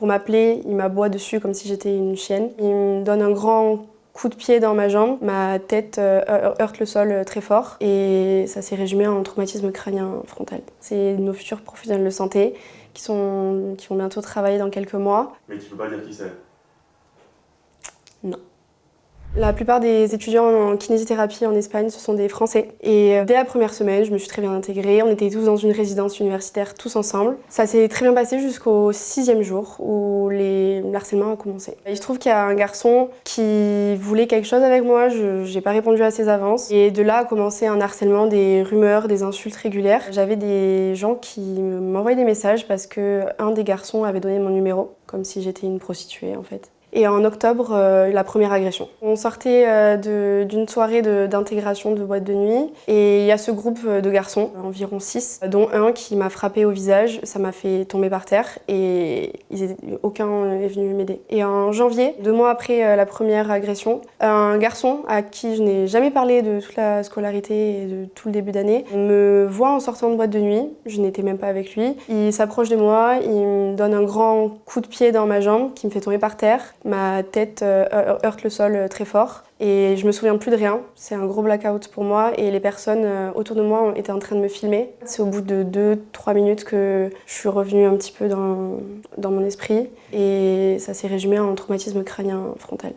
Pour m'appeler, il m'aboie dessus comme si j'étais une chienne. Il me donne un grand coup de pied dans ma jambe. Ma tête heurte le sol très fort et ça s'est résumé en traumatisme crânien frontal. C'est nos futurs professionnels de santé qui vont bientôt travailler dans quelques mois. Mais tu peux pas dire qui c'est? Non. La plupart des étudiants en kinésithérapie en Espagne, ce sont des Français. Et dès la première semaine, je me suis très bien intégrée. On était tous dans une résidence universitaire, tous ensemble. Ça s'est très bien passé jusqu'au 6e jour où l'harcèlement a commencé. Il se trouve qu'il y a un garçon qui voulait quelque chose avec moi, je n'ai pas répondu à ses avances. Et de là a commencé un harcèlement, des rumeurs, des insultes régulières. J'avais des gens qui m'envoyaient des messages parce qu'un des garçons avait donné mon numéro, comme si j'étais une prostituée en fait. Et en octobre, la première agression. On sortait d'une soirée d'intégration de boîte de nuit et il y a ce groupe de garçons, environ 6, dont un qui m'a frappé au visage, ça m'a fait tomber par terre et aucun est venu m'aider. Et en janvier, 2 mois après la première agression, un garçon à qui je n'ai jamais parlé de toute la scolarité et de tout le début d'année me voit en sortant de boîte de nuit, je n'étais même pas avec lui. Il s'approche de moi, il me donne un grand coup de pied dans ma jambe qui me fait tomber par terre. Ma tête heurte le sol très fort et je me souviens plus de rien. C'est un gros blackout pour moi et les personnes autour de moi étaient en train de me filmer. C'est au bout de 2-3 minutes que je suis revenue un petit peu dans mon esprit et ça s'est résumé en traumatisme crânien frontal.